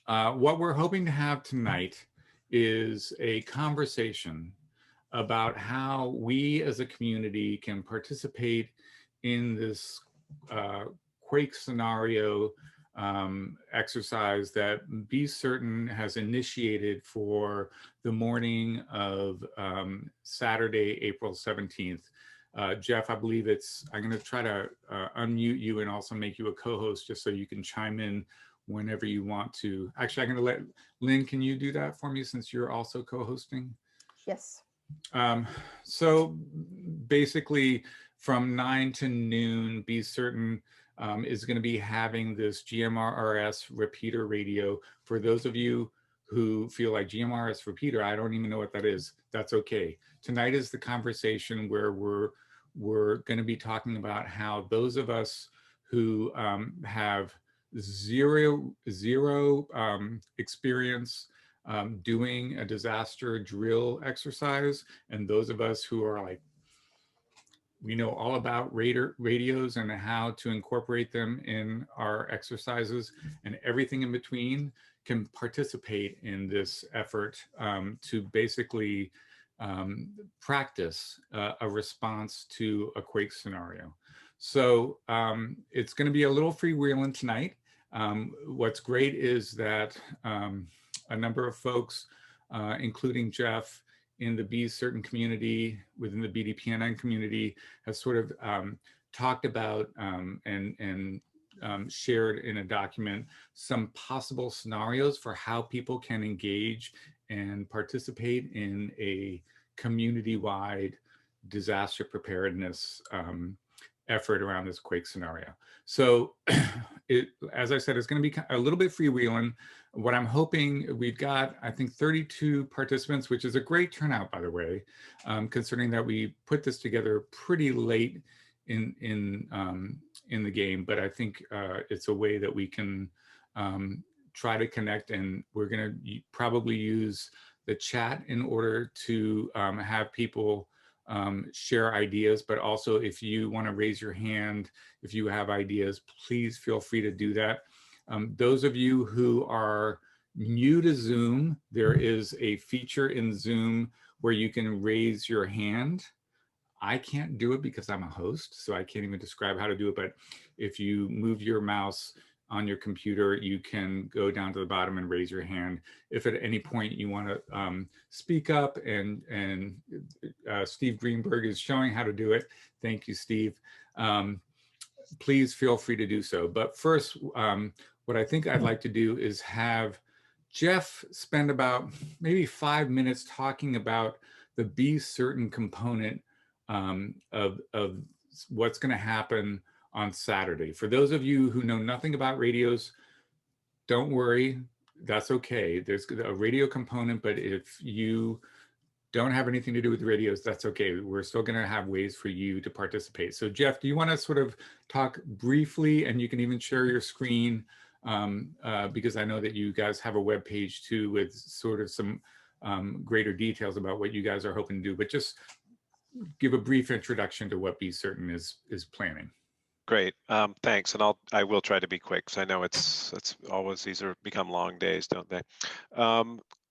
What we're hoping to have tonight is a conversation about how we as a community can participate in this Quake scenario exercise that BeCERTAINN has initiated for the morning of Saturday, April 17th. Jeff, I believe I'm going to try to unmute you and also make you a co-host just so you can chime in whenever you want to. Actually, I'm going to let Lynn, can you do that for me since you're also co-hosting? Yes. Um, so basically from 9 to noon, BeCERTAINN is going to be having this GMRS repeater radio. For those of you who feel like GMRS repeater, I don't even know what that is. That's okay. Tonight is the conversation where we're going to be talking about how those of us who have zero experience doing a disaster drill exercise, and those of us who are like, we know all about radios and how to incorporate them in our exercises, and everything in between can participate in this effort to basically practice a response to a Quake scenario. So it's going to be a little freewheeling tonight. What's great is that a number of folks, including Jeff, in the BeCERTAINN community, within the BDPNN community, has sort of talked about and shared in a document some possible scenarios for how people can engage and participate in a community-wide disaster preparedness effort around this Quake scenario. So as I said, it's going to be a little bit freewheeling. What I'm hoping, we've got, I think, 32 participants, which is a great turnout, by the way, considering that we put this together pretty late in the game. But I think it's a way that we can try to connect, and we're going to probably use the chat in order to have people share ideas. But also, if you want to raise your hand, if you have ideas, please feel free to do that. Those of you who are new to Zoom, there is a feature in Zoom where you can raise your hand. I can't do it because I'm a host, so I can't even describe how to do it. But if you move your mouse on your computer, you can go down to the bottom and raise your hand. If at any point you want to speak up, and Steve Greenberg is showing how to do it. Thank you, Steve. Please feel free to do so. But first, what I think I'd like to do is have Jeff spend about maybe 5 minutes talking about the BeCERTAINN component of what's going to happen on Saturday. For those of you who know nothing about radios, don't worry, that's okay. There's a radio component, but if you don't have anything to do with radios, that's okay. We're still going to have ways for you to participate. So Jeff, do you want to sort of talk briefly, and you can even share your screen, because I know that you guys have a web page too with sort of some greater details about what you guys are hoping to do, but just give a brief introduction to what BeCERTAINN is planning. Great, thanks, and I will try to be quick, because I know it's always, these are become long days, don't they?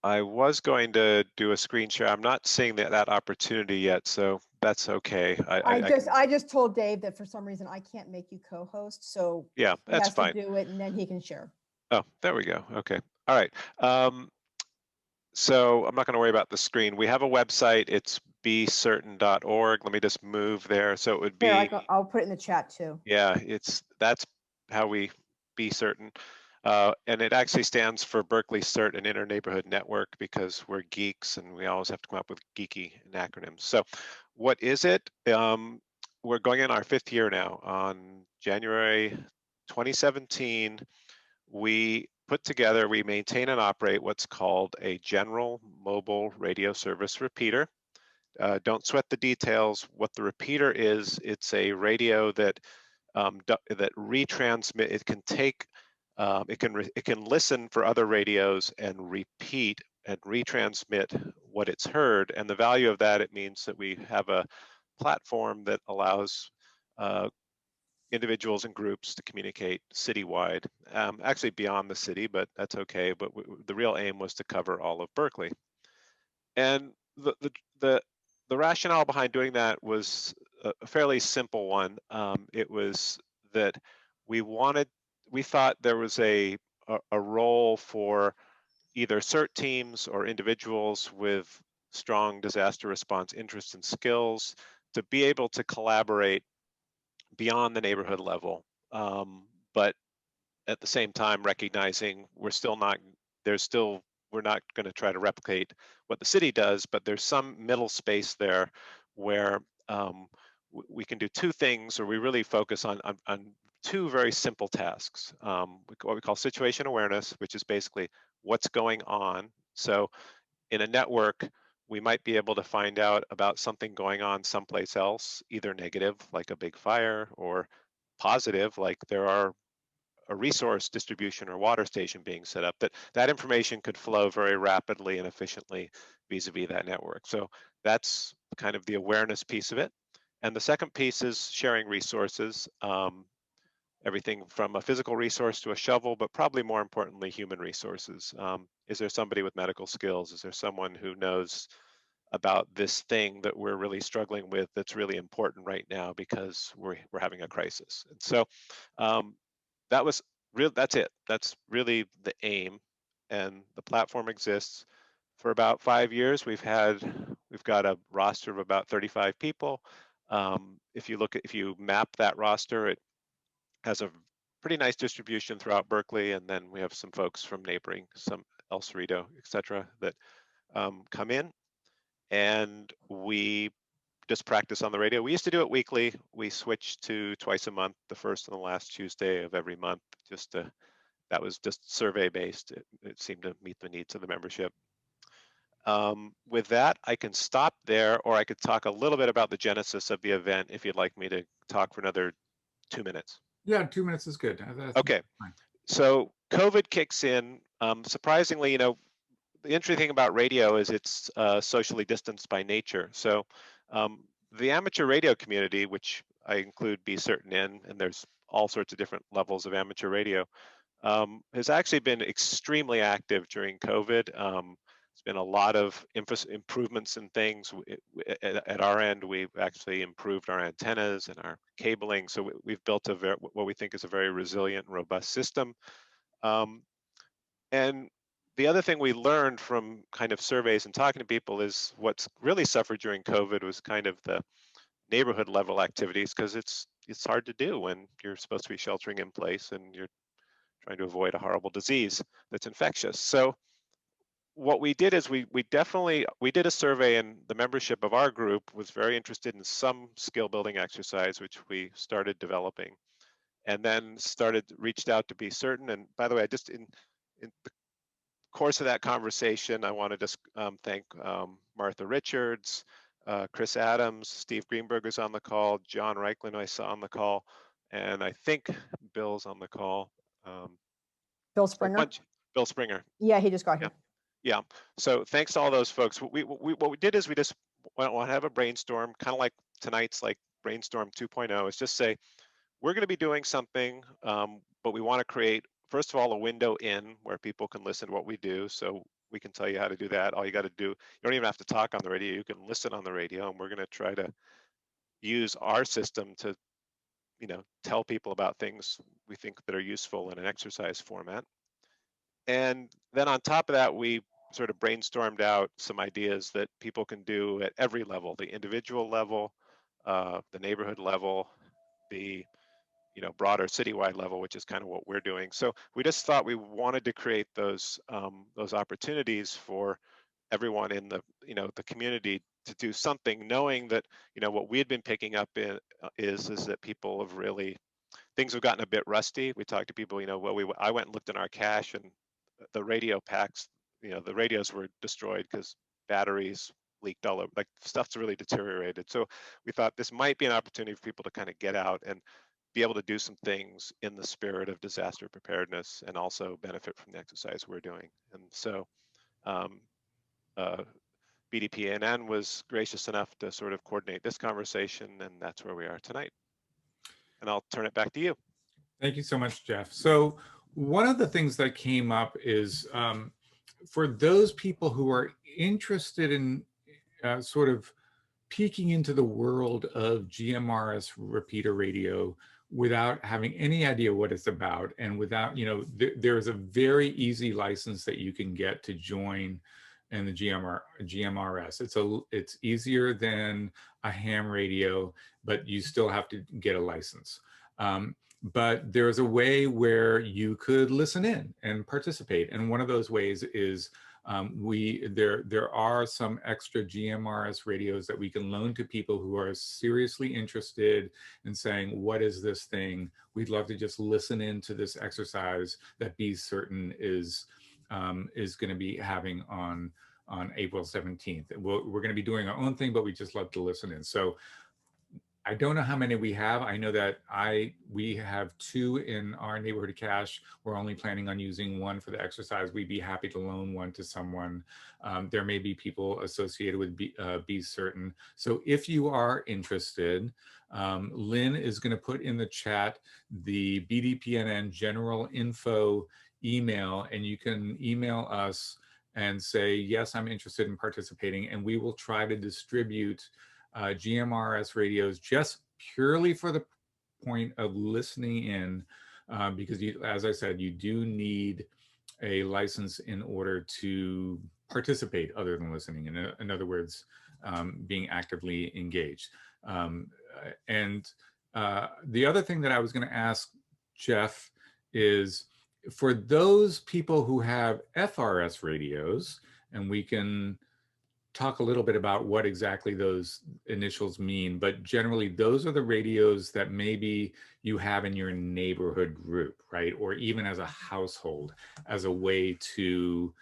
I was going to do a screen share. I'm not seeing that opportunity yet, so that's okay. I just told Dave that for some reason I can't make you co-host, so yeah, that's fine. To do it, and then he can share. Oh, there we go. Okay, all right. So I'm not going to worry about the screen. We have a website. It's BeCERTAINN.org. Let me just move there. So it would be. Here, I'll put it in the chat too. Yeah, that's how we BeCERTAINN. And it actually stands for Berkeley Cert and Inter-Neighborhood Network, because we're geeks and we always have to come up with geeky acronyms. So what is it? We're going in our 5th year now. On January 2017, we maintain and operate what's called a general mobile radio service repeater. Don't sweat the details. What the repeater is, it's a radio that retransmit. It can take, it can listen for other radios and repeat and retransmit what it's heard. And the value of that, it means that we have a platform that allows individuals and groups to communicate citywide, actually beyond the city, but that's okay. But the real aim was to cover all of Berkeley. And the rationale behind doing that was a fairly simple one. It was that we thought there was a role for either CERT teams or individuals with strong disaster response interests and skills to be able to collaborate beyond the neighborhood level, but at the same time recognizing we're not going to try to replicate what the city does, but there's some middle space there where we can do two things, or we really focus on two very simple tasks. What we call situation awareness, which is basically what's going on. So in a network, we might be able to find out about something going on someplace else, either negative, like a big fire, or positive, like there are a resource distribution or water station being set up, that information could flow very rapidly and efficiently vis-a-vis that network. So that's kind of the awareness piece of it. And the second piece is sharing resources, everything from a physical resource to a shovel, but probably more importantly, human resources. Is there somebody with medical skills? Is there someone who knows about this thing that we're really struggling with that's really important right now because we're having a crisis? And so that's it. That's really the aim. And the platform exists for about 5 years. We've got a roster of about 35 people. If you map that roster, it has a pretty nice distribution throughout Berkeley, and then we have some folks from neighboring, some El Cerrito, et cetera, that come in, and we just practice on the radio. We used to do it weekly. We switched to twice a month, the first and the last Tuesday of every month. That was just survey based. It seemed to meet the needs of the membership. With that, I can stop there, or I could talk a little bit about the genesis of the event if you'd like me to talk for another 2 minutes. Yeah, 2 minutes is good. Okay. Fine. So COVID kicks in. Surprisingly, the interesting thing about radio is it's socially distanced by nature. So the amateur radio community, which I include BeCERTAINN, and there's all sorts of different levels of amateur radio, has actually been extremely active during COVID. There's been a lot of improvements in things. At our end, we've actually improved our antennas and our cabling. So we've built what we think is a very resilient and robust system. And the other thing we learned from kind of surveys and talking to people is what's really suffered during COVID was kind of the neighborhood level activities, because it's hard to do when you're supposed to be sheltering in place and you're trying to avoid a horrible disease that's infectious. So what we did is we did a survey, and the membership of our group was very interested in some skill building exercise, which we started developing, and then reached out to BeCERTAINN. And by the way, in the course of that conversation, I want to just thank Martha Richards, Chris Adams, Steve Greenberg is on the call, John Reichlin I saw on the call, and I think Bill's on the call. Bill Springer. Bill Springer. Yeah, he just got here. Yeah. So thanks to all those folks. What we did is we just want to have a brainstorm, kind of like tonight's like brainstorm 2.0. Is just say we're going to be doing something, but we want to create, first of all, a window in where people can listen to what we do. So we can tell you how to do that. All you got to do, you don't even have to talk on the radio. You can listen on the radio, and we're going to try to use our system to, tell people about things we think that are useful in an exercise format. And then on top of that, we sort of brainstormed out some ideas that people can do at every level: the individual level, the neighborhood level, the broader citywide level, which is kind of what we're doing. So we just thought we wanted to create those opportunities for everyone in the community to do something, knowing that what we had been picking up is that people have really, things have gotten a bit rusty. We talked to people, I went and looked in our cache, and the radio packs, the radios were destroyed because batteries leaked all over, like stuff's really deteriorated. So we thought this might be an opportunity for people to kind of get out and be able to do some things in the spirit of disaster preparedness and also benefit from the exercise we're doing. And so BDPNN was gracious enough to sort of coordinate this conversation, and that's where we are tonight. and I'll turn it back to you. Thank you so much, Jeff. So one of the things that came up is for those people who are interested in sort of peeking into the world of GMRS repeater radio without having any idea what it's about, and without, there's a very easy license that you can get to join in the GMRS. It's easier than a ham radio, but you still have to get a license. But there's a way where you could listen in and participate. And one of those ways is there are some extra GMRS radios that we can loan to people who are seriously interested in saying, what is this thing? We'd love to just listen into this exercise that BeCERTAINN is going to be having on April 17th. We're going to be doing our own thing, but we just love to listen in. So I don't know how many we have. I know that we have 2 in our neighborhood cache. We're only planning on using 1 for the exercise. We'd be happy to loan 1 to someone. There may be people associated with BeCERTAINN. So if you are interested, Lynn is going to put in the chat the BDPNN general info email, and you can email us and say, yes, I'm interested in participating, and we will try to distribute GMRS radios just purely for the point of listening in, because as I said, you do need a license in order to participate other than listening. In other words, being actively engaged. And the other thing that I was going to ask Jeff is, for those people who have FRS radios, and we can talk a little bit about what exactly those initials mean, but generally those are the radios that maybe you have in your neighborhood group, right? Or even as a household, as a way to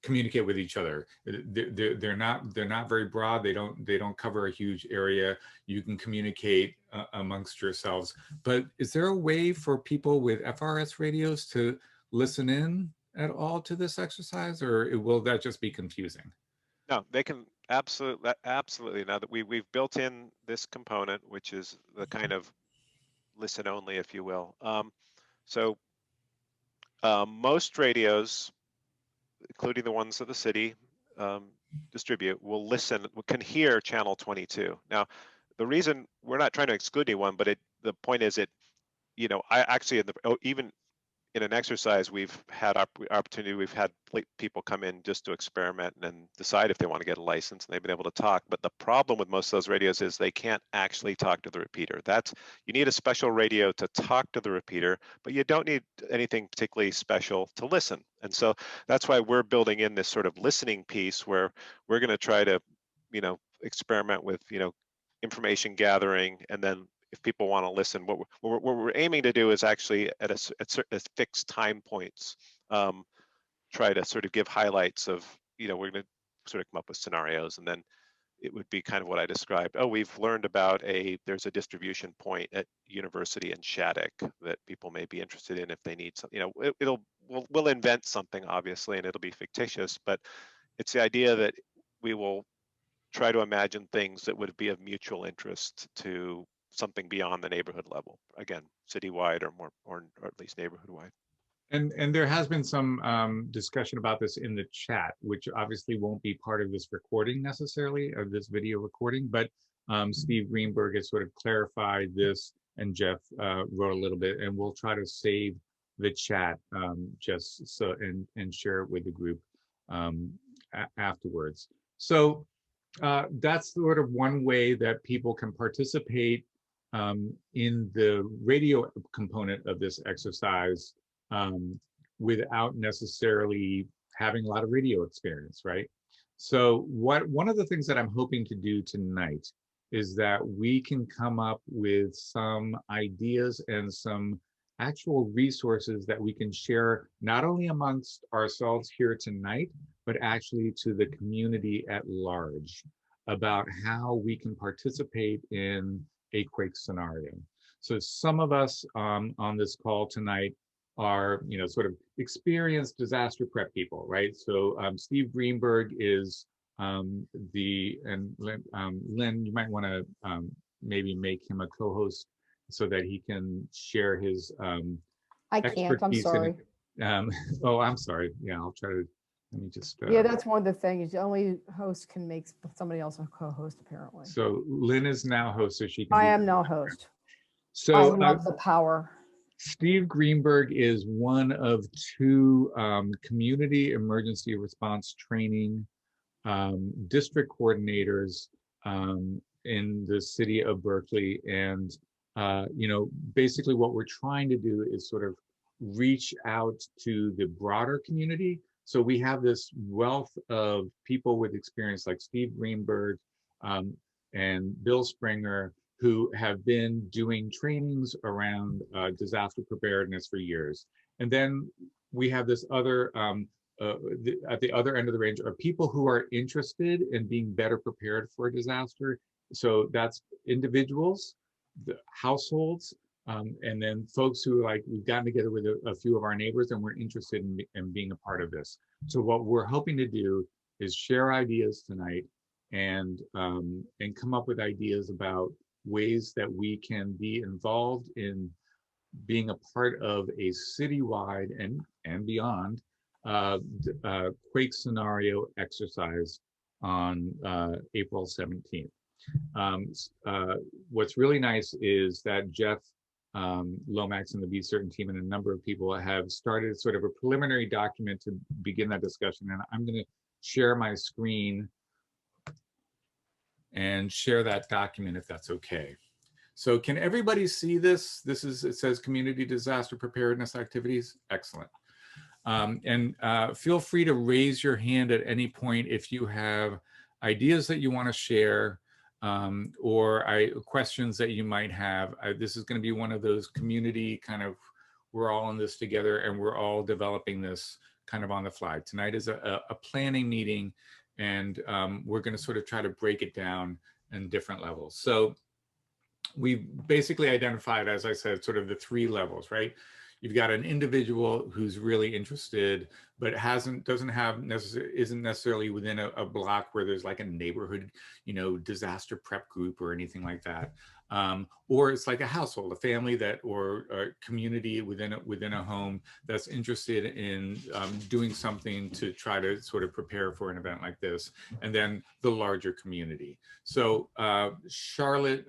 communicate with each other. They're not very broad. They don't cover a huge area. You can communicate amongst yourselves. But is there a way for people with FRS radios to listen in at all to this exercise, or will that just be confusing? No, they can absolutely. Now that we've built in this component, which is the kind of listen only, if you will. Most radios, including the ones that the city distribute, can hear channel 22. Now, the reason we're not trying to exclude anyone, but the point is I actually even in an exercise, we've had opportunity, we've had people come in just to experiment and then decide if they want to get a license, and they've been able to talk. But the problem with most of those radios is they can't actually talk to the repeater. You need a special radio to talk to the repeater, but you don't need anything particularly special to listen. And so that's why we're building in this sort of listening piece where we're going to try to, experiment with, information gathering, and then if people want to listen, what we're aiming to do is actually at fixed time points, try to sort of give highlights of, we're going to sort of come up with scenarios, and then it would be kind of what I described. Oh, we've learned about there's a distribution point at university in Shattuck that people may be interested in if they need something. We'll invent something, obviously, and it'll be fictitious, but it's the idea that we will try to imagine things that would be of mutual interest to something beyond the neighborhood level. Again, citywide or at least neighborhood wide. And there has been some discussion about this in the chat, which obviously won't be part of this recording necessarily, of this video recording, but Steve Greenberg has sort of clarified this, and Jeff wrote a little bit, and we'll try to save the chat just so and share it with the group afterwards. So that's sort of one way that people can participate in the radio component of this exercise without necessarily having a lot of radio experience, right? So one of the things that I'm hoping to do tonight is that we can come up with some ideas and some actual resources that we can share not only amongst ourselves here tonight, but actually to the community at large about how we can participate in a Quake scenario. So some of us on this call tonight are, sort of experienced disaster prep people, right? So Steve Greenberg is Lynn, you might want to maybe make him a co-host so that he can share his I can't, I'm expertise in sorry. oh, I'm sorry. Yeah, I'll try to, let me just, Yeah, that's one of the things. The only host can make somebody else a co-host, apparently. so Lynn is now host, so she can I be. am now host. I So love the power. Steve Greenberg is one of two community emergency response training district coordinators in the city of Berkeley. And, you know, basically what we're trying to do is sort of reach out to the broader community. So we have this wealth of people with experience like Steve Greenberg and Bill Springer, who have been doing trainings around disaster preparedness for years. And then we have this other at the other end of the range are people who are interested in being better prepared for a disaster. So that's individuals, the households, and then folks who like we've gotten together with a few of our neighbors and we're interested in being a part of this. So what we're hoping to do is share ideas tonight and come up with ideas about ways that we can be involved in being a part of a citywide and beyond Quake scenario exercise on April 17th. What's really nice is that Jeff Lomax and the BeCERTAINN team and a number of people have started sort of a preliminary document to begin that discussion. And I'm going to share my screen and share that document if that's okay. So can everybody see this? This is, it says community disaster preparedness activities. Excellent. Feel free to raise your hand at any point if you have ideas that you want to share or questions that you might have. This is going to be one of those community kind of, we're all in this together and we're all developing this kind of on the fly. Tonight is a planning meeting and we're going to sort of try to break it down in different levels. So we basically identified, as I said, sort of the three levels, right? You've got an individual who's really interested, but isn't necessarily within a block where there's like a neighborhood, you know, disaster prep group or anything like that. Or it's like a household, a family that, or a community within a home that's interested in doing something to try to sort of prepare for an event like this, and then the larger community. So Charlotte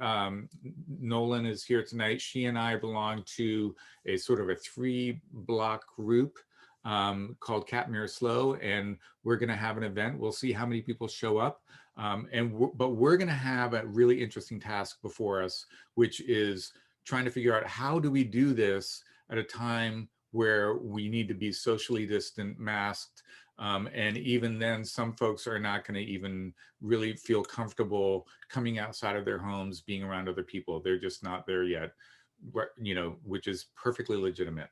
Nolan is here tonight. She and I belong to a sort of a 3-block group called Catmere Slow, and we're going to have an event. We'll see how many people show up. But we're going to have a really interesting task before us, which is trying to figure out how do we do this at a time where we need to be socially distant, masked, and even then some folks are not going to even really feel comfortable coming outside of their homes, being around other people. They're just not there yet, you know, which is perfectly legitimate.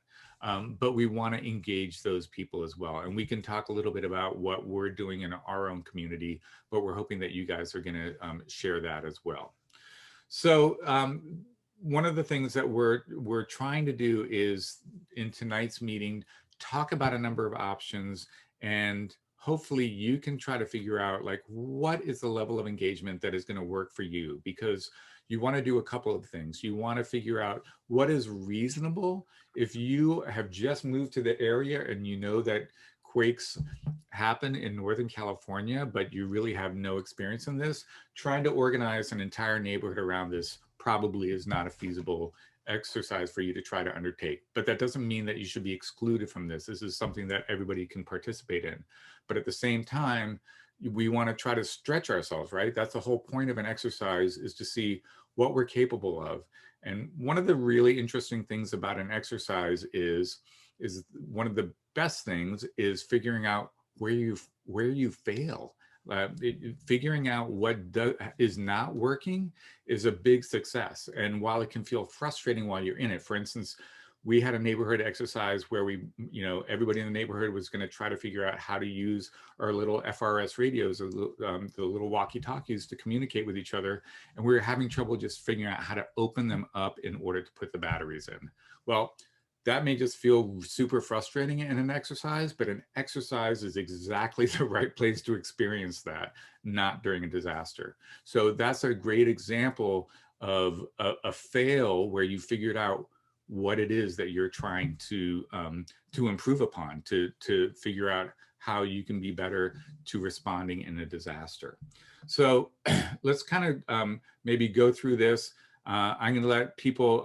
But we want to engage those people as well. And we can talk a little bit about what we're doing in our own community, but we're hoping that you guys are going to share that as well. So one of the things that we're trying to do is in tonight's meeting, talk about a number of options, and hopefully you can try to figure out like what is the level of engagement that is going to work for you, because you want to do a couple of things. You want to figure out what is reasonable. If you have just moved to the area and you know that quakes happen in Northern California, but you really have no experience in this, trying to organize an entire neighborhood around this probably is not a feasible exercise for you to try to undertake. But that doesn't mean that you should be excluded from this. This is something that everybody can participate in. But at the same time, we want to try to stretch ourselves, right? That's the whole point of an exercise, is to see what we're capable of. And one of the really interesting things about an exercise is one of the best things is figuring out where you fail. Figuring out what is not working is a big success. And while it can feel frustrating while you're in it, for instance, we had a neighborhood exercise where everybody in the neighborhood was going to try to figure out how to use our little FRS radios, or the little walkie-talkies, to communicate with each other. And we were having trouble just figuring out how to open them up in order to put the batteries in. Well, that may just feel super frustrating in an exercise, but an exercise is exactly the right place to experience that, not during a disaster. So that's a great example of a fail where you figured out what it is that you're trying to improve upon, to figure out how you can be better to responding in a disaster. So let's kind of maybe go through this. I'm going to let people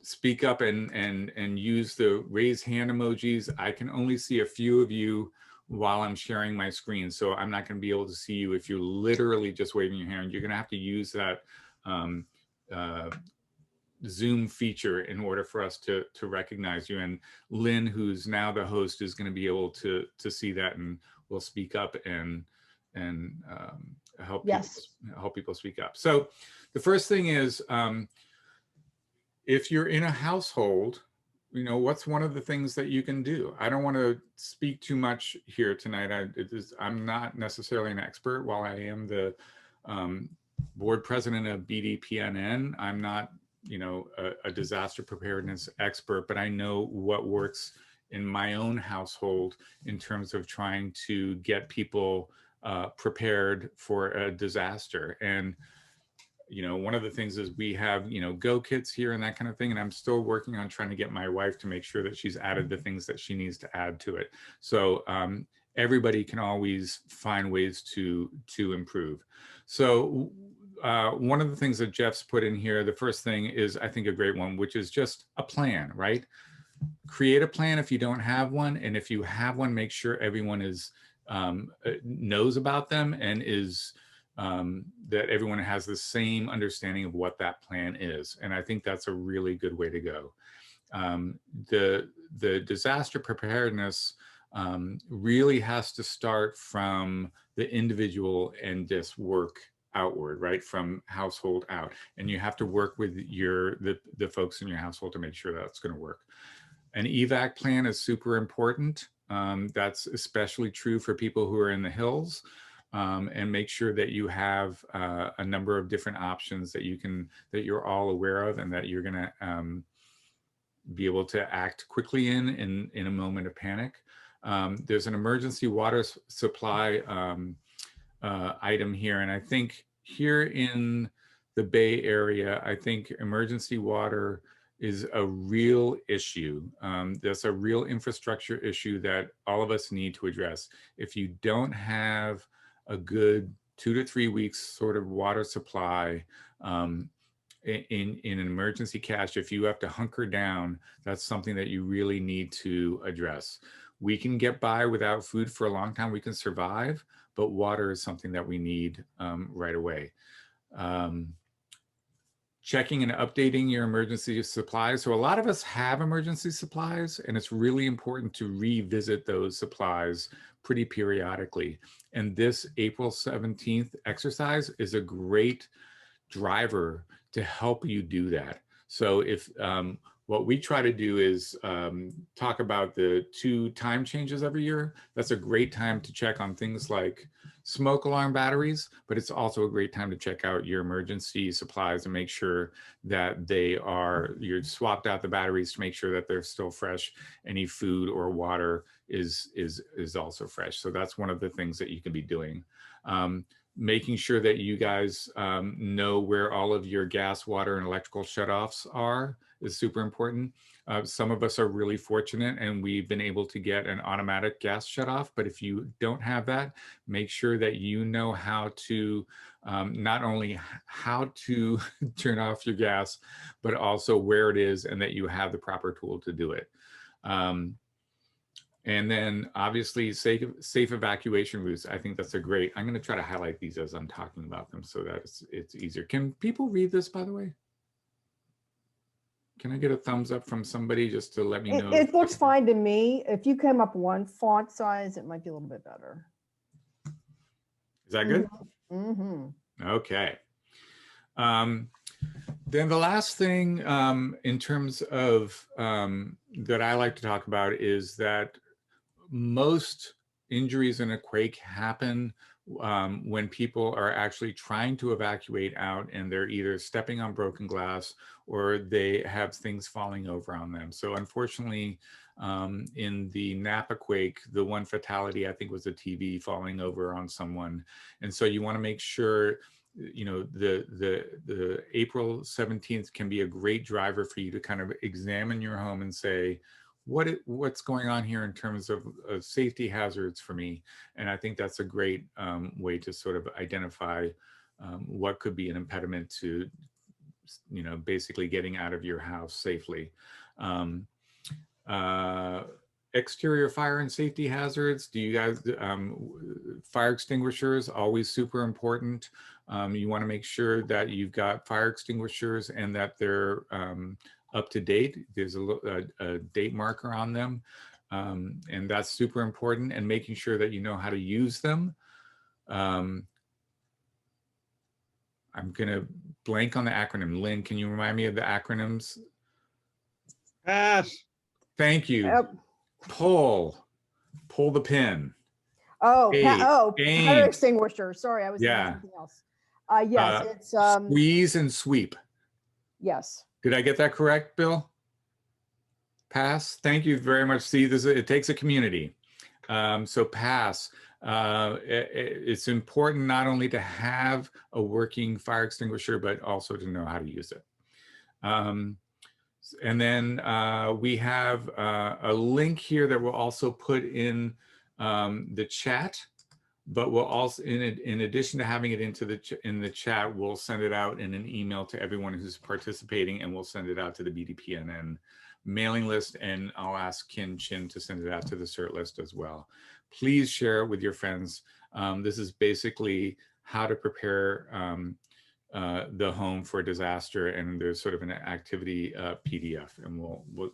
speak up and use the raise hand emojis. I can only see a few of you while I'm sharing my screen, so I'm not going to be able to see you if you're literally just waving your hand. You're going to have to use that Zoom feature in order for us to recognize you. And Lynn, who's now the host, is going to be able to see that, and will speak up and help people speak up. So the first thing is, if you're in a household, you know, what's one of the things that you can do? I don't want to speak too much here tonight. I'm not necessarily an expert. While I am the board president of BDPNN, I'm not, you know, a disaster preparedness expert, but I know what works in my own household in terms of trying to get people prepared for a disaster. And you know, one of the things is we have, you know, go kits here and that kind of thing. And I'm still working on trying to get my wife to make sure that she's added the things that she needs to add to it. So everybody can always find ways to improve. So one of the things that Jeff's put in here, the first thing is, I think, a great one, which is just a plan, right? Create a plan if you don't have one. And if you have one, make sure everyone is knows about them and is that everyone has the same understanding of what that plan is. And I think that's a really good way to go. The disaster preparedness really has to start from the individual and just work outward, right? From household out. And you have to work with the folks in your household to make sure that's going to work. An evac plan is super important. That's especially true for people who are in the hills. And make sure that you have a number of different options that you're all aware of, and that you're going to be able to act quickly in a moment of panic. There's an emergency water supply item here, and I think here in the Bay Area, I think emergency water is a real issue. That's a real infrastructure issue that all of us need to address. If you don't have a good 2 to 3 weeks sort of water supply in an emergency cache, if you have to hunker down, that's something that you really need to address. We can get by without food for a long time. We can survive, but water is something that we need right away. Checking and updating your emergency supplies. So a lot of us have emergency supplies, and it's really important to revisit those supplies pretty periodically. And this April 17th exercise is a great driver to help you do that. So if what we try to do is talk about the 2 time changes every year, that's a great time to check on things like smoke alarm batteries, but it's also a great time to check out your emergency supplies and make sure that you're swapped out the batteries to make sure that they're still fresh. Any food or water is also fresh. So that's one of the things that you can be doing. Making sure that you guys know where all of your gas, water, and electrical shutoffs are is super important. Some of us are really fortunate and we've been able to get an automatic gas shutoff, but if you don't have that, make sure that you know how to, not only how to turn off your gas, but also where it is, and that you have the proper tool to do it. And then obviously safe evacuation routes. I think that's I'm going to try to highlight these as I'm talking about them so that it's easier. Can people read this, by the way? Can I get a thumbs up from somebody just to let me know? It looks fine to me. If you came up one font size, it might be a little bit better. Is that good? Mm-hmm. Okay. Then the last thing in terms of that I like to talk about is that most injuries in a quake happen when people are actually trying to evacuate out and they're either stepping on broken glass or they have things falling over on them. So unfortunately, in the Napa quake, the one fatality I think was a TV falling over on someone. And so you want to make sure you know, the April 17th can be a great driver for you to kind of examine your home and say, what's going on here in terms of safety hazards for me? And I think that's a great way to sort of identify what could be an impediment to, you know, basically getting out of your house safely. Exterior fire and safety hazards. Do you guys, fire extinguishers, always super important. You want to make sure that you've got fire extinguishers and that they're up to date. There's a date marker on them. And that's super important, and making sure that you know how to use them. I'm gonna blank on the acronym. Lynn, can you remind me of the acronyms? Pass. Thank you. Yep. Pull the pin. Oh, fire aim. extinguisher. Sorry, I was thinking something else. Yes, it's Squeeze and sweep. yes. Did I get that correct, Bill? Pass. Thank you very much. See, it takes a community. So pass. It's important not only to have a working fire extinguisher, but also to know how to use it. And then we have a link here that we'll also put in the chat, but we'll also, in addition to having it in the chat, we'll send it out in an email to everyone who's participating, and we'll send it out to the BDPNN mailing list, and I'll ask Kin Chin to send it out to the CERT list as well. Please share it with your friends. This is basically how to prepare the home for a disaster, and there's sort of an activity PDF, and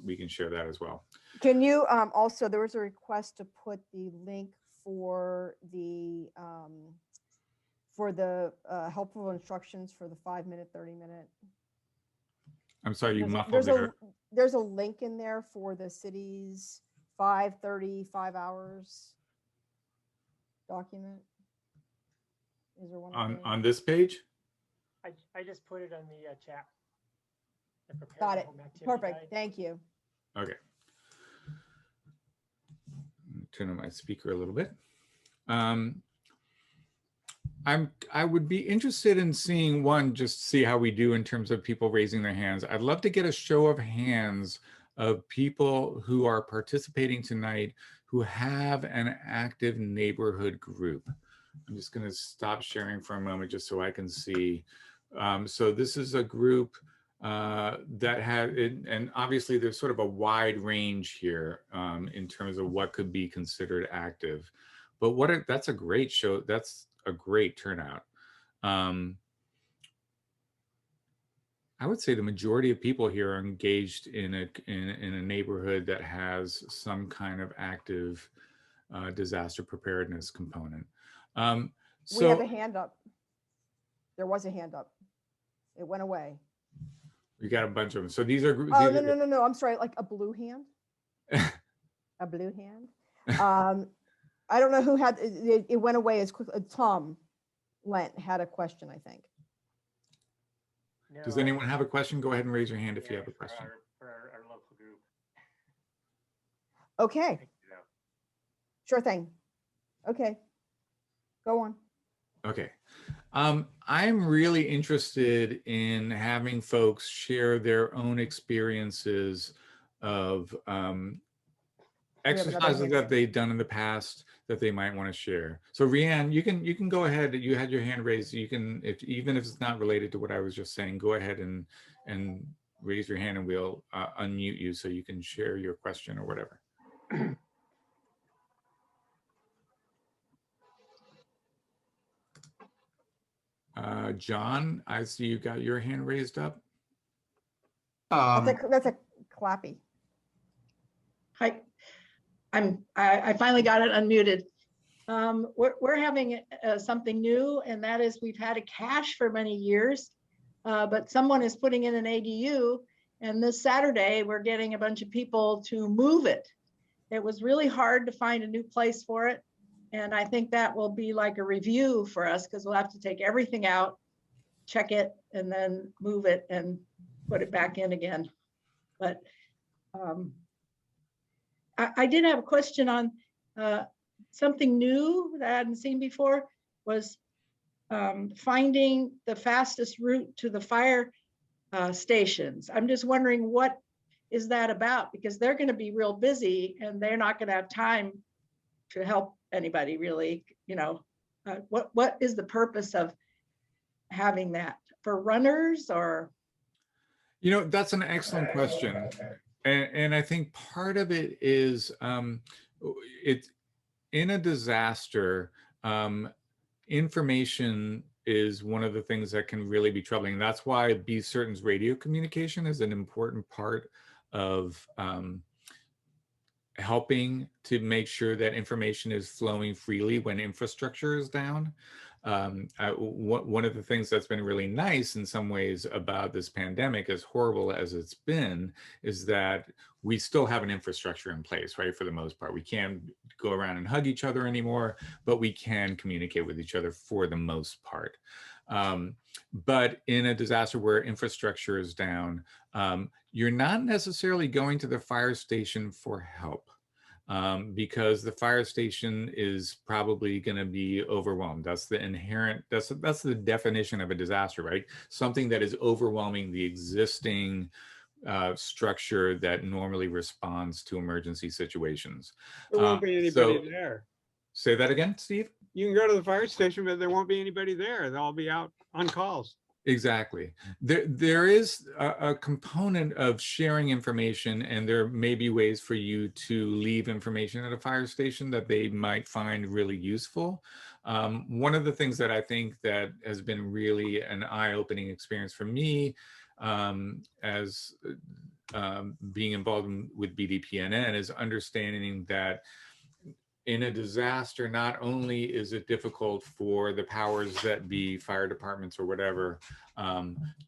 we can share that as well. Can you also, there was a request to put the link for the helpful instructions for the 5-minute, 30-minute. I'm sorry, you muffled there. There's a link in there for the city's 5, 30, 5 hours document. Is there one on this page? I just put it on the chat. Got it. Perfect. Guide. Okay. Thank you. Turn on my speaker a little bit. I would be interested in seeing just see how we do in terms of people raising their hands. I'd love to get a show of hands of people who are participating tonight who have an active neighborhood group. I'm just going to stop sharing for a moment just so I can see. So this is a group that had, and obviously there's sort of a wide range here in terms of what could be considered active. But that's a great show. That's a great turnout. I would say the majority of people here are engaged in a neighborhood that has some kind of active disaster preparedness component. We have a hand up. There was a hand up. It went away. We got a bunch of them. So these are. Oh, no. I'm sorry. Like a blue hand. A blue hand. I don't know who had it. Went away as quickly. Tom Lent had a question, I think. No, Does anyone have a question? Go ahead and raise your hand if you have a question. For our local group. Okay. Sure thing. Okay. Go on. Okay. I'm really interested in having folks share their own experiences of exercises that they've done in the past that they might want to share. So Rianne, you can go ahead. You had your hand raised. You can, even if it's not related to what I was just saying, go ahead and raise your hand, and we'll unmute you so you can share your question or whatever. John, I see you got your hand raised up. That's a clappy. Hi, I finally got it unmuted. We're having something new, and that is we've had a cache for many years, but someone is putting in an ADU, and this Saturday we're getting a bunch of people to move it. It was really hard to find a new place for it, and I think that will be like a review for us, because we'll have to take everything out, check it, and then move it and put it back in again. But I did have a question on something new that I hadn't seen before. Was finding the fastest route to the fire stations. I'm just wondering, what is that about? Because they're going to be real busy and they're not going to have time to help anybody really. What is the purpose of having that for runners or? That's an excellent question. And I think part of it is it in a disaster, information is one of the things that can really be troubling. That's why BeCERTAINN's radio communication is an important part of helping to make sure that information is flowing freely when infrastructure is down. One of the things that's been really nice in some ways about this pandemic, as horrible as it's been, is that we still have an infrastructure in place, right? For the most part, we can't go around and hug each other anymore, but we can communicate with each other for the most part. But in a disaster where infrastructure is down, you're not necessarily going to the fire station for help. Because the fire station is probably going to be overwhelmed. That's the inherent, that's the definition of a disaster, right? Something that is overwhelming the existing structure that normally responds to emergency situations. There won't be anybody there. Say that again, Steve? You can go to the fire station, but there won't be anybody there. They'll all be out on calls. Exactly. There is a component of sharing information, and there may be ways for you to leave information at a fire station that they might find really useful. One of the things that I think that has been really an eye-opening experience for me as being involved with BDPNN is understanding that in a disaster, not only is it difficult for the powers that be, fire departments or whatever,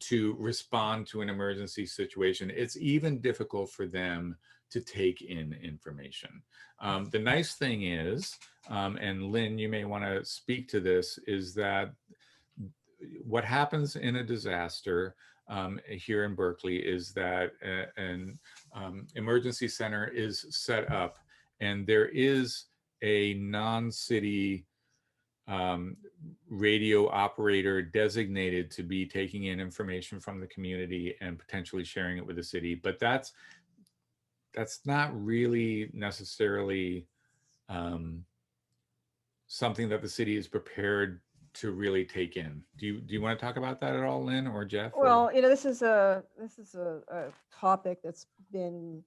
to respond to an emergency situation, it's even difficult for them to take in information. The nice thing is, and Lynn, you may want to speak to this, is that what happens in a disaster here in Berkeley is that an emergency center is set up, and there is a non-city radio operator designated to be taking in information from the community and potentially sharing it with the city. But that's not really necessarily something that the city is prepared to really take in. Do you want to talk about that at all, Lynn or Jeff? Well, this is a topic that's been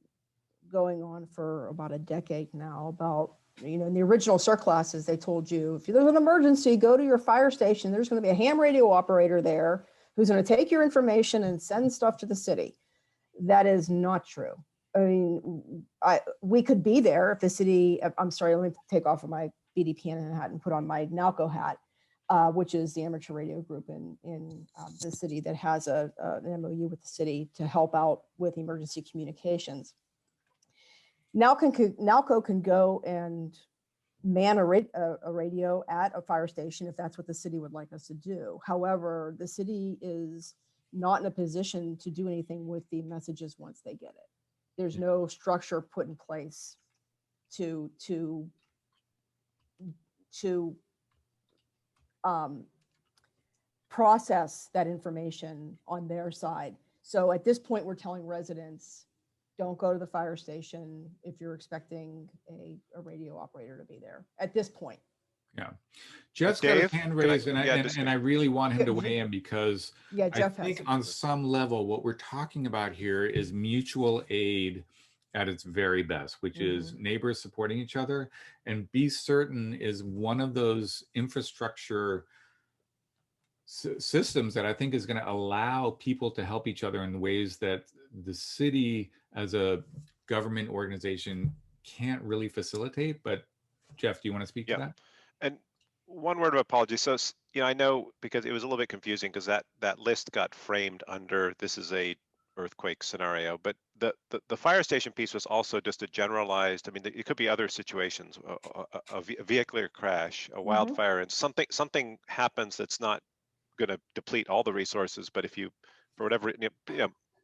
going on for about a decade now. About, in the original CERT classes, they told you, if there's an emergency, go to your fire station. There's going to be a ham radio operator there who's going to take your information and send stuff to the city. That is not true. I mean, we could be there if the city, I'm sorry, let me take off of my BDPNN hat and put on my NALCO hat, which is the amateur radio group in the city that has an MOU with the city to help out with emergency communications. NALCO can go and man a radio at a fire station if that's what the city would like us to do. However, the city is not in a position to do anything with the messages once they get it. There's no structure put in place to process that information on their side. So at this point, we're telling residents, don't go to the fire station if you're expecting a radio operator to be there at this point. Yeah. Jeff's got his hand raised, and I really want him to weigh in because Jeff, I think on some level, what we're talking about here is mutual aid at its very best, which is neighbors supporting each other. And BeCERTAINN is one of those infrastructure systems that I think is going to allow people to help each other in ways that the city as a government organization can't really facilitate. But Jeff, do you want to speak to that? And one word of apology. So, I know because it was a little bit confusing because that list got framed under this is a earthquake scenario, but the fire station piece was also just a generalized, I mean, it could be other situations, a vehicular crash, a wildfire, and something happens that's not going to deplete all the resources, but if you, for whatever,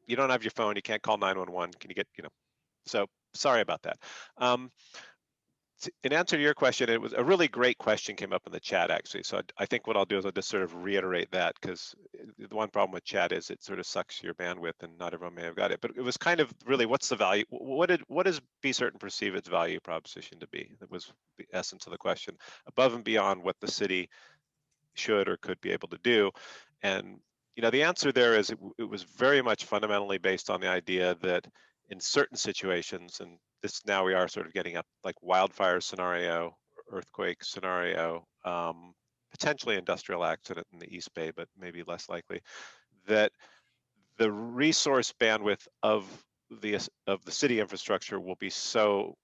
you don't have your phone, you can't call 911, can you get, so sorry about that. in answer to your question, it was a really great question came up in the chat actually. So I think what I'll do is I'll just sort of reiterate that, because the one problem with chat is it sort of sucks your bandwidth and not everyone may have got it. But it was kind of really, what's the value? What does BeCERTAINN perceive its value proposition to be? That was the essence of the question, above and beyond what the city should or could be able to do. And the answer there is it was very much fundamentally based on the idea that in certain situations, and this now we are sort of getting up like wildfire scenario, earthquake scenario, potentially industrial accident in the East Bay, but maybe less likely, that the resource bandwidth of the city infrastructure will be so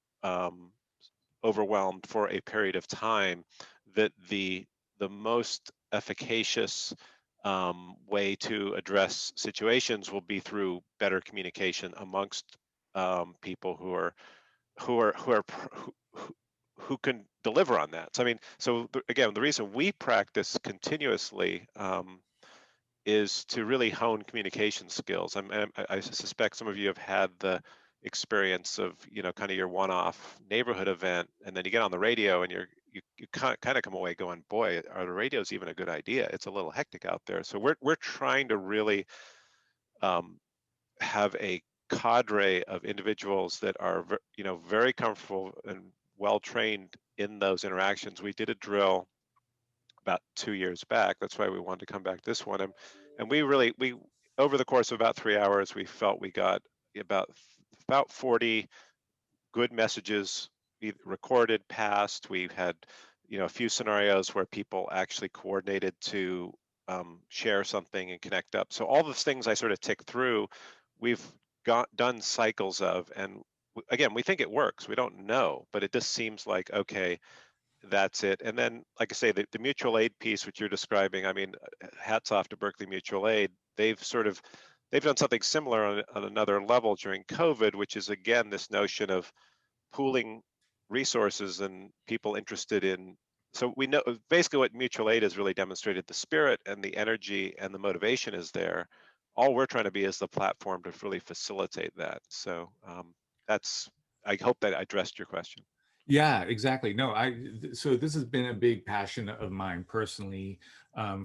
overwhelmed for a period of time that the most efficacious way to address situations will be through better communication amongst people who can deliver on that. So I mean, again, the reason we practice continuously is to really hone communication skills. I suspect some of you have had the experience of kind of your one-off neighborhood event, and then you get on the radio and you kind of come away going, boy, are the radios even a good idea? It's a little hectic out there. So we're trying to really have a cadre of individuals that are very comfortable and well trained in those interactions. We did a drill about 2 years back. That's why we wanted to come back this one. And we over the course of about 3 hours, we felt we got about 40 good messages recorded, passed. We had a few scenarios where people actually coordinated to share something and connect up. So all those things I sort of tick through, we've done cycles of, and again, we think it works. We don't know, but it just seems like, okay, that's it. And then, like I say, the mutual aid piece, which you're describing, I mean, hats off to Berkeley Mutual Aid. They've done something similar on another level during COVID, which is, again, this notion of pooling resources and people interested in. So we know basically what mutual aid has really demonstrated, the spirit and the energy and the motivation is there. All we're trying to be is the platform to really facilitate that. So I hope that I addressed your question. Yeah, exactly. No, so this has been a big passion of mine personally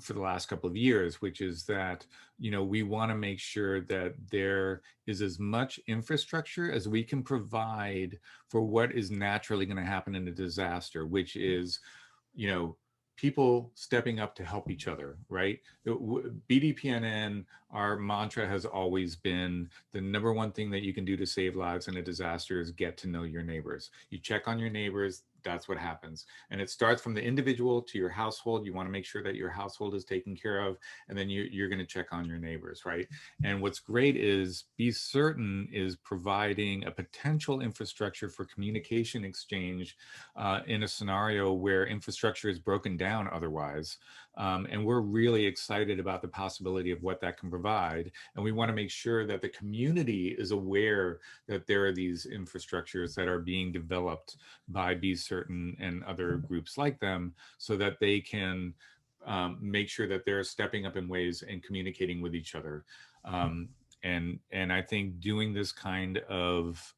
for the last couple of years, which is that, we want to make sure that there is as much infrastructure as we can provide for what is naturally going to happen in a disaster, which is, people stepping up to help each other, right? BDPNN, our mantra has always been the number one thing that you can do to save lives in a disaster is get to know your neighbors. You check on your neighbors, that's what happens. And it starts from the individual to your household. You want to make sure that your household is taken care of, and then you're going to check on your neighbors, right? And what's great is BeCERTAINN is providing a potential infrastructure for communication exchange in a scenario where infrastructure is broken down otherwise. And we're really excited about the possibility of what that can provide. And we want to make sure that the community is aware that there are these infrastructures that are being developed by BeCERTAINN and other groups like them, so that they can make sure that they're stepping up in ways and communicating with each other. And I think doing this kind of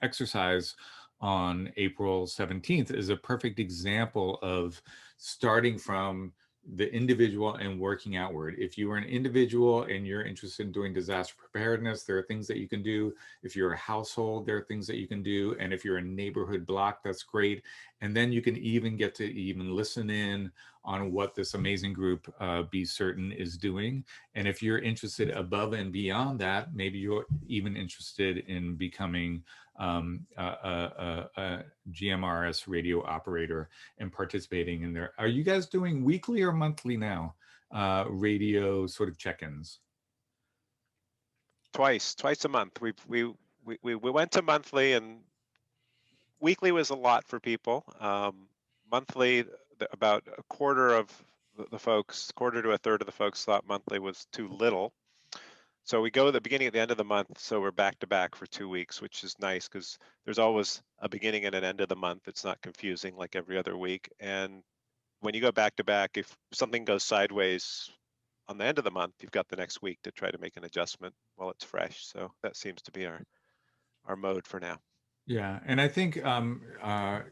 exercise on April 17th is a perfect example of starting from the individual and working outward. If you are an individual and you're interested in doing disaster preparedness, there are things that you can do. If you're a household, there are things that you can do. And if you're a neighborhood block, that's great. And then you can even get to even listen in on what this amazing group BeCERTAINN is doing. And if you're interested above and beyond that, maybe you're even interested in becoming a GMRS radio operator and participating in there. Are you guys doing weekly or monthly now, radio sort of check-ins? Twice a month. We went to monthly, and weekly was a lot for people. Monthly, about a quarter of the folks, quarter to a third of the folks thought monthly was too little. So we go at the beginning at the end of the month. So we're back to back for 2 weeks, which is nice because there's always a beginning and an end of the month. It's not confusing like every other week. And when you go back to back, if something goes sideways on the end of the month, you've got the next week to try to make an adjustment while it's fresh. So that seems to be our mode for now. Yeah, and I think John, I'll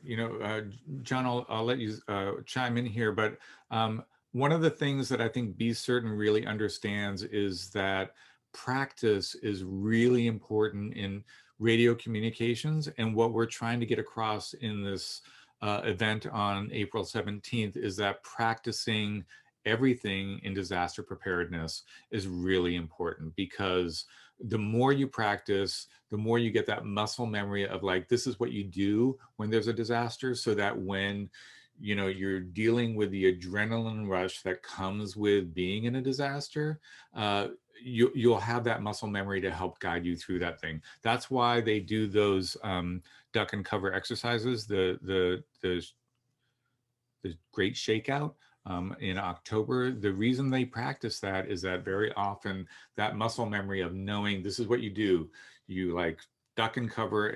let you chime in here, but one of the things that I think Be Certain really understands is that practice is really important in radio communications, and what we're trying to get across in this event on April 17th is that practicing everything in disaster preparedness is really important, because the more you practice, the more you get that muscle memory of like, this is what you do when there's a disaster, so that when you're dealing with the adrenaline rush that comes with being in a disaster, you'll have that muscle memory to help guide you through that thing. That's why they do those duck and cover exercises, the Great Shakeout in October. The reason they practice that is that very often that muscle memory of knowing this is what you do, you like duck and cover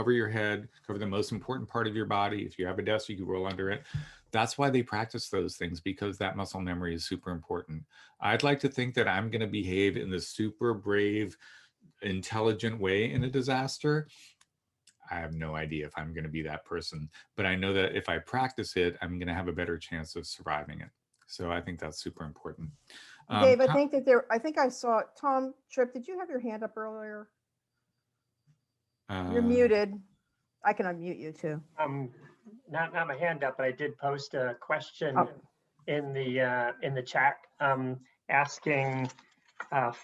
your head, cover the most important part of your body. If you have a desk, you can roll under it. That's why they practice those things, because that muscle memory is super important. I'd like to think that I'm going to behave in this super brave, intelligent way in a disaster. I have no idea if I'm going to be that person, but I know that if I practice it, I'm going to have a better chance of surviving it. So I think that's super important. Dave, I think that I think I saw Tom Tripp. Did you have your hand up earlier? You're muted. I can unmute you too. Not my hand up, but I did post a question in the chat, asking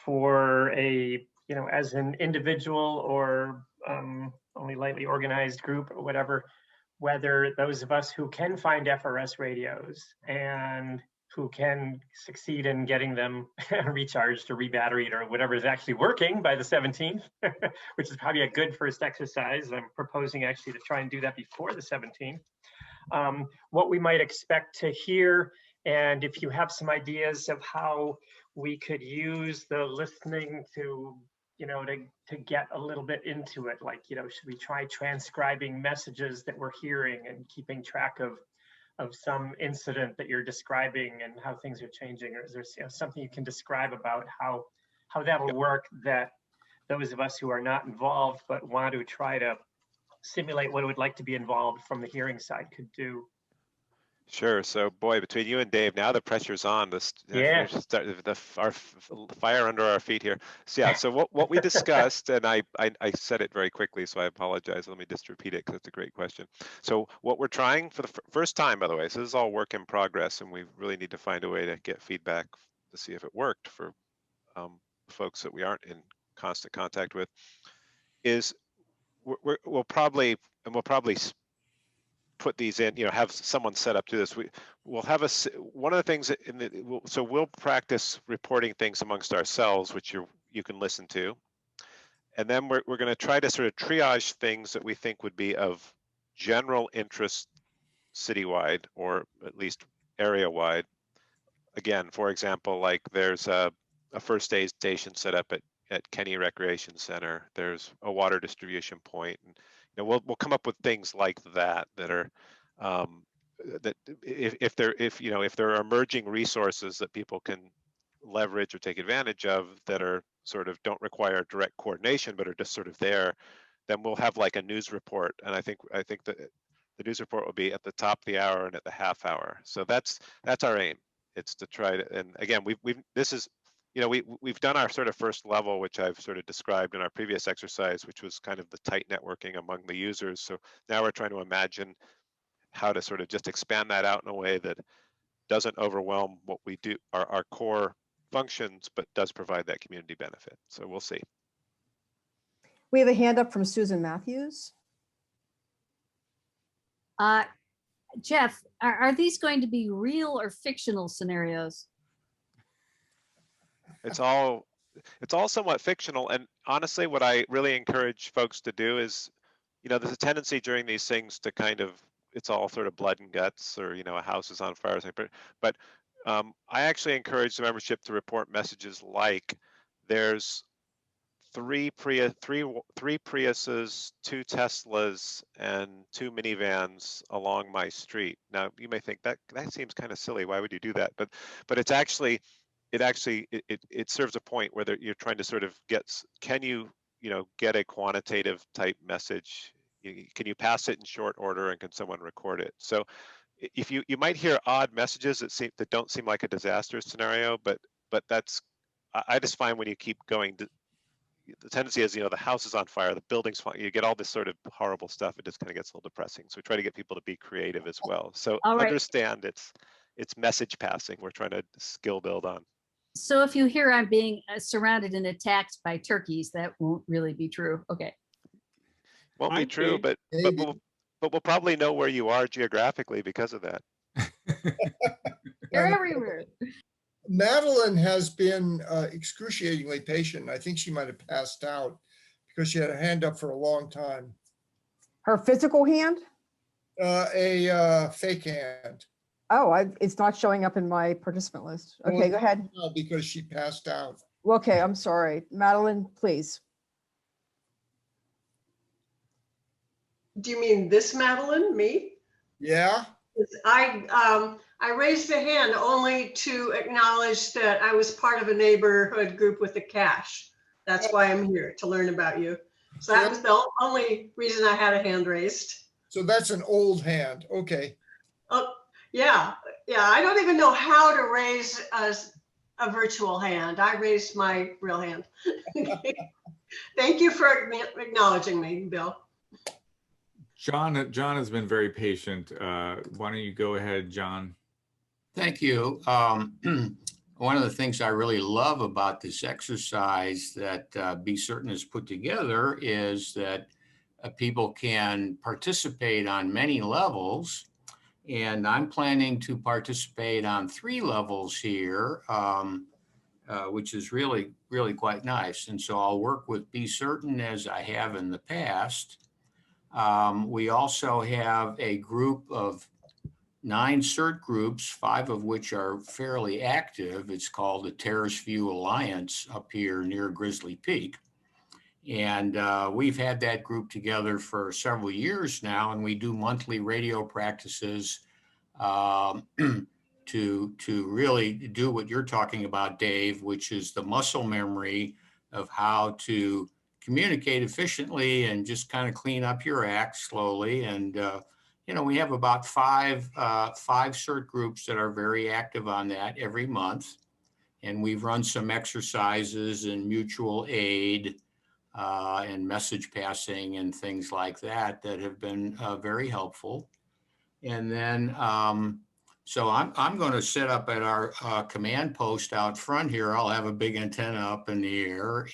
for a, as an individual or only lightly organized group or whatever, whether those of us who can find FRS radios and who can succeed in getting them recharged or rebatteried or whatever is actually working by the 17th, which is probably a good first exercise. I'm proposing actually to try and do that before the 17th. What we might expect to hear, and if you have some ideas of how we could use the listening to, to get a little bit into it, like, should we try transcribing messages that we're hearing and keeping track of some incident that you're describing and how things are changing? Or is there something you can describe about how that'll work, that those of us who are not involved but want to try to simulate what it would like to be involved from the hearing side could do? Sure. So, boy, between you and Dave, now the pressure's on. Our fire under our feet here. So, yeah. So what we discussed, and I said it very quickly, so I apologize. Let me just repeat it because it's a great question. So, what we're trying for the first time, by the way, so this is all work in progress, and we really need to find a way to get feedback to see if it worked for folks that we aren't in constant contact with. Is we'll probably put these in, have someone set up to this. We'll have one of the things so we'll practice reporting things amongst ourselves, which you can listen to, and then we're going to try to sort of triage things that we think would be of general interest citywide, or at least area wide. Again, for example, like there's a first aid station set up at Kenny Recreation Center. There's a water distribution point, and we'll come up with things like that are that if there are emerging resources that people can leverage or take advantage of that are sort of don't require direct coordination but are just sort of there, then we'll have like a news report. And I think that the news report will be at the top of the hour and at the half hour. So that's our aim. It's to try to, and again, we've done our sort of first level, which I've sort of described in our previous exercise, which was kind of the tight networking among the users. So now we're trying to imagine how to sort of just expand that out in a way that doesn't overwhelm what we do, our core functions, but does provide that community benefit. So we'll see. We have a hand up from Susan Matthews. Jeff, are these going to be real or fictional scenarios? It's all somewhat fictional. And honestly, what I really encourage folks to do is, there's a tendency during these things to kind of, it's all sort of blood and guts, or, a house is on fire. But I actually encourage the membership to report messages like there's three Priuses, 2 Teslas, and 2 minivans along my street. Now, you may think that seems kind of silly. Why would you do that? But it's actually, it serves a point where you're trying to sort of get a quantitative type message Can you pass it in short order, and can someone record it? So if you might hear odd messages that don't seem like a disaster scenario, but that's, I just find when you keep going, the tendency is, the house is on fire, the building's fine, you get all this sort of horrible stuff, it just kind of gets a little depressing. So we try to get people to be creative as well. So All right. understand it's message passing we're trying to skill build on. So if you hear I'm being surrounded and attacked by turkeys, that won't really be true. Okay. Won't be Might true, be. but we'll probably know where you are geographically because of that. They're And everywhere. Madeline has been excruciatingly patient. I think she might have passed out because she had her hand up for a long time. Her physical hand? A fake hand. Oh, it's not showing up in my participant list. Okay, Well, go ahead. no, because she passed out. Okay, I'm sorry. Madeline, please. Do you mean this Madeline, me? Yeah. I raised a hand only to acknowledge that I was part of a neighborhood group with the cash. That's why I'm here, to learn about you. So that was the only reason I had a hand raised. So that's an old hand. Okay. Oh, yeah. I don't even know how to raise a virtual hand. I raised my real hand. Thank you for acknowledging me, Bill. John has been very patient. Why don't you go ahead, John? Thank you. One of the things I really love about this exercise that BeCERTAINN has put together is that people can participate on many levels. And I'm planning to participate on 3 levels here, which is really, really quite nice. And so I'll work with BeCERTAINN as I have in the past. We also have a group of 9 CERT groups, 5 of which are fairly active. It's called the Terrace View Alliance up here near Grizzly Peak. And we've had that group together for several years now, and we do monthly radio practices to really do what you're talking about, Dave, which is the muscle memory of how to communicate efficiently and just kind of clean up your act slowly. And we have about 5 CERT groups that are very active on that every month. And we've run some exercises in mutual aid and message passing and things like that have been very helpful. And then, so I'm going to set up at our command post out front here. I'll have a big antenna up in the air.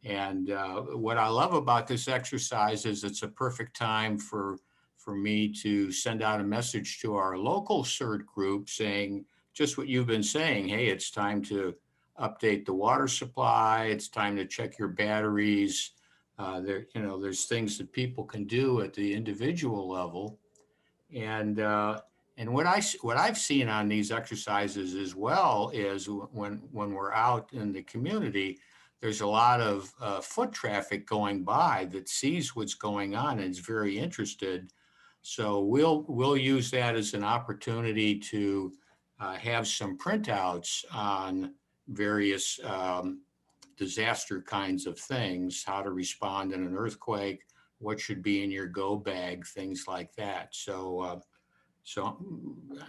And what I love about this exercise is it's a perfect time for me to send out a message to our local CERT group saying just what you've been saying. Hey, it's time to update the water supply. It's time to check your batteries. There's things that people can do at the individual level. And what I've seen on these exercises as well is when we're out in the community, there's a lot of foot traffic going by that sees what's going on and is very interested. So we'll use that as an opportunity to have some printouts on various disaster kinds of things, how to respond in an earthquake, what should be in your go bag, things like that. So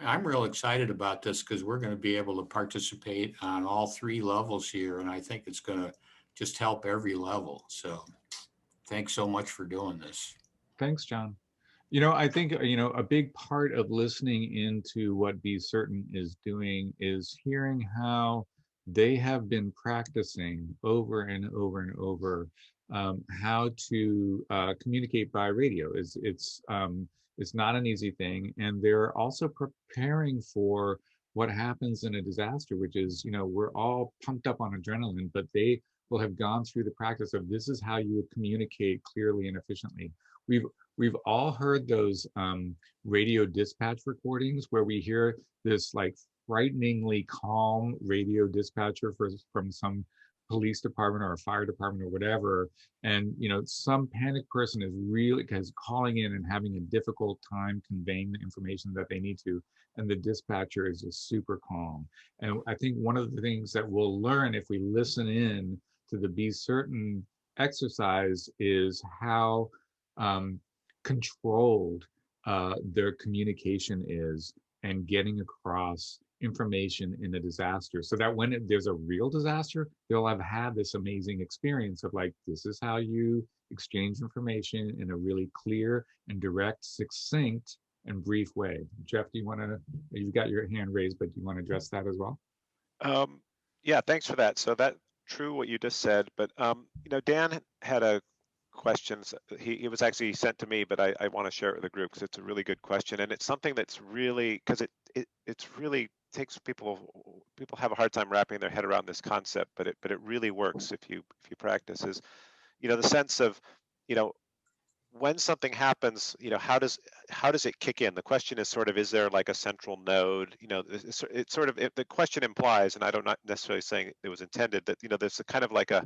I'm real excited about this because we're going to be able to participate on all 3 levels here. And I think it's going to just help every level. So thanks so much for doing this. Thanks, John. I think, a big part of listening into what BeCERTAINN is doing is hearing how they have been practicing over and over and over how to communicate by radio. It's not an easy thing. And they're also preparing for what happens in a disaster, which is, we're all pumped up on adrenaline, but they will have gone through the practice of this is how you would communicate clearly and efficiently. We've all heard those radio dispatch recordings where we hear this like frighteningly calm radio dispatcher from some police department or a fire department or whatever. And, some panic person is calling in and having a difficult time conveying the information that they need to. And the dispatcher is just super calm. And I think one of the things that we'll learn if we listen in to the BeCERTAINN exercise is how controlled their communication is and getting across information in a disaster, so that when there's a real disaster, they'll have had this amazing experience of like, this is how you exchange information in a really clear and direct, succinct, and brief way. Jeff, do you want to, you've got your hand raised, but do you want to address that as well? Yeah, thanks for that. So that true what you just said, but Dan had a questions. He was actually sent to me, but I want to share it with the group because it's a really good question, and it's something that's really, because it's really takes people have a hard time wrapping their head around this concept, but it really works if you practice. Is the sense of when something happens, how does it kick in? The question is sort of, is there like a central node? It's sort of, if the question implies, and I don't not necessarily saying it was intended, that there's a kind of like a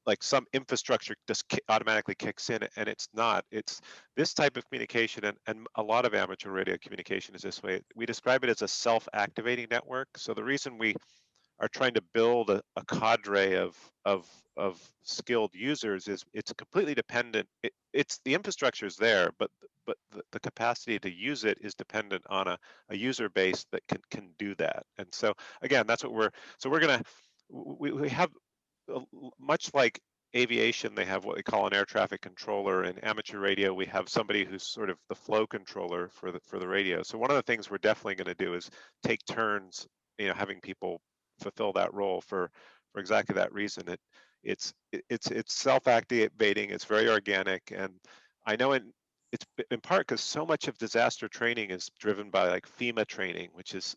like some infrastructure just automatically kicks in, and it's not. It's this type of communication, and a lot of amateur radio communication is this way. We describe it as a self-activating network. So the reason we are trying to build a cadre of skilled users is it's completely dependent. It's the infrastructure is there, but the capacity to use it is dependent on a user base that can do that. And so again, that's what we're gonna we have much like aviation, they have what they call an air traffic controller. In amateur radio, we have somebody who's sort of the flow controller for the radio. So one of the things we're definitely going to do is take turns, having people fulfill that role for exactly that reason. It's self-activating. It's very organic, and I know it's in part because so much of disaster training is driven by like FEMA training, which is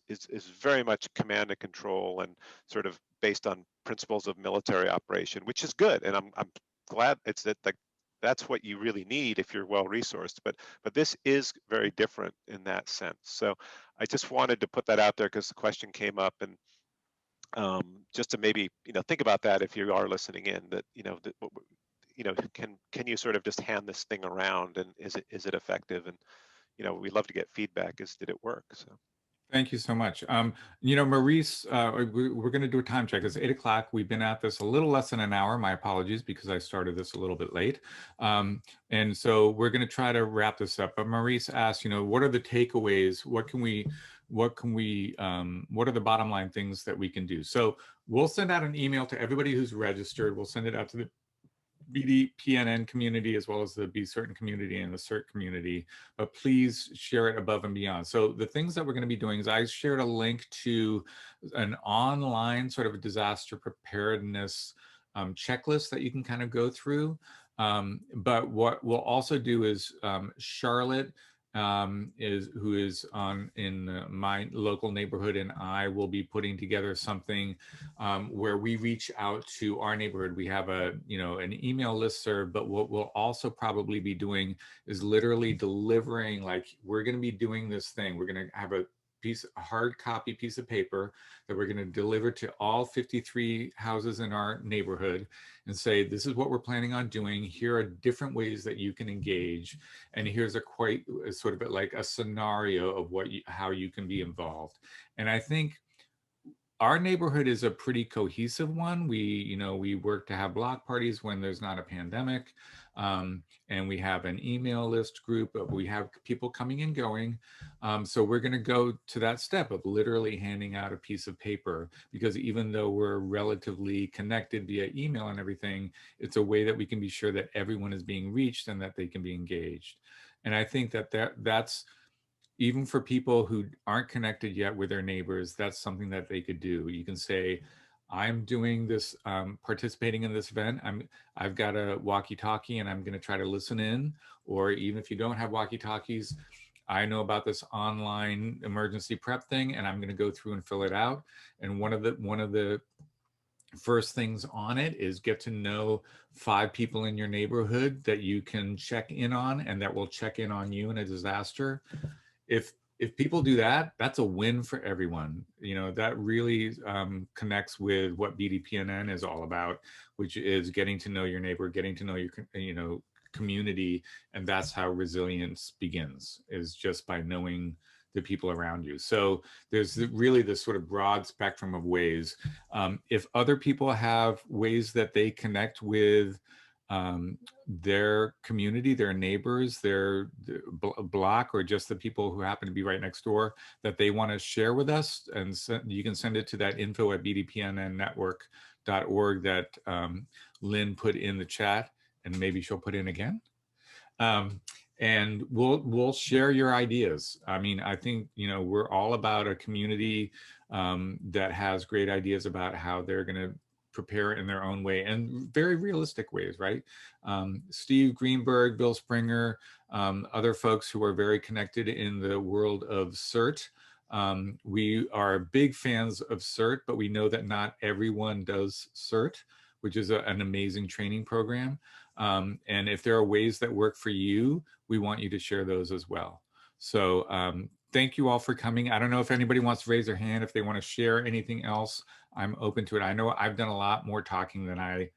very much command and control and sort of based on principles of military operation, which is good, and I'm glad it's that that's what you really need if you're well resourced. But this is very different in that sense. So I just wanted to put that out there because the question came up, and just to maybe think about that if you are listening in, that can you sort of just hand this thing around, and is it effective? And we'd love to get feedback. Did it work? So. Thank you so much. Maurice, we're going to do a time check. It's 8 o'clock. We've been at this a little less than an hour. My apologies, because I started this a little bit late. And so we're going to try to wrap this up. But Maurice asked, what are the takeaways? What are the bottom line things that we can do? So we'll send out an email to everybody who's registered. We'll send it out to the BDPNN community as well as the BeCERTAINN community and the CERT community, but please share it above and beyond. So the things that we're going to be doing is I shared a link to an online sort of a disaster preparedness checklist that you can kind of go through. But what we'll also do is Charlotte who is in my local neighborhood, and I will be putting together something where we reach out to our neighborhood. We have an email listserv, but what we'll also probably be doing is literally delivering, like, we're going to be doing this thing. We're going to have a hard copy piece of paper that we're going to deliver to all 53 houses in our neighborhood and say, this is what we're planning on doing. Here are different ways that you can engage. And here's quite sort of like a scenario of how you can be involved. And I think our neighborhood is a pretty cohesive one. We work to have block parties when there's not a pandemic. And we have an email list group, we have people coming and going. So we're going to go to that step of literally handing out a piece of paper, because even though we're relatively connected via email and everything, it's a way that we can be sure that everyone is being reached and that they can be engaged. And I think that's even for people who aren't connected yet with their neighbors, that's something that they could do. You can say, I'm doing this, participating in this event. I've got a walkie-talkie and I'm going to try to listen in. Or even if you don't have walkie-talkies, I know about this online emergency prep thing, and I'm going to go through and fill it out. And one of the first things on it is get to know 5 people in your neighborhood that you can check in on and that will check in on you in a disaster. If people do that, that's a win for everyone. That really connects with what BDPNN is all about, which is getting to know your neighbor, getting to know your community, and that's how resilience begins, is just by knowing the people around you. So there's really this sort of broad spectrum of ways. If other people have ways that they connect with their community, their neighbors, their block, or just the people who happen to be right next door that they want to share with us. And you can send it to that info@bdpnnnetwork.org that Lynn put in the chat, and maybe she'll put in again. And we'll share your ideas. I mean, I think, you know, we're all about a community that has great ideas about how they're going to prepare in their own way and very realistic ways, right? Steve Greenberg, Bill Springer, other folks who are very connected in the world of CERT. We are big fans of CERT, but we know that not everyone does CERT, which is an amazing training program. And if there are ways that work for you, we want you to share those as well. So thank you all for coming. I don't know if anybody wants to raise their hand, if they want to share anything else. I'm open to it. I know I've done a lot more talking than I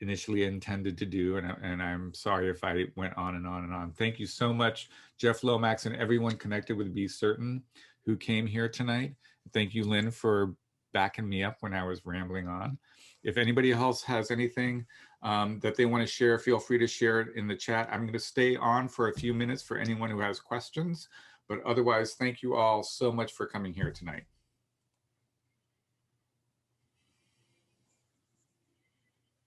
initially intended to do, and I'm sorry if I went on and on and on. Thank you so much, Jeff Lomax and everyone connected with BeCERTAINN who came here tonight. Thank you, Lynn, for backing me up when I was rambling on. If anybody else has anything that they want to share, feel free to share it in the chat. I'm going to stay on for a few minutes for anyone who has questions, but otherwise, thank you all so much for coming here tonight.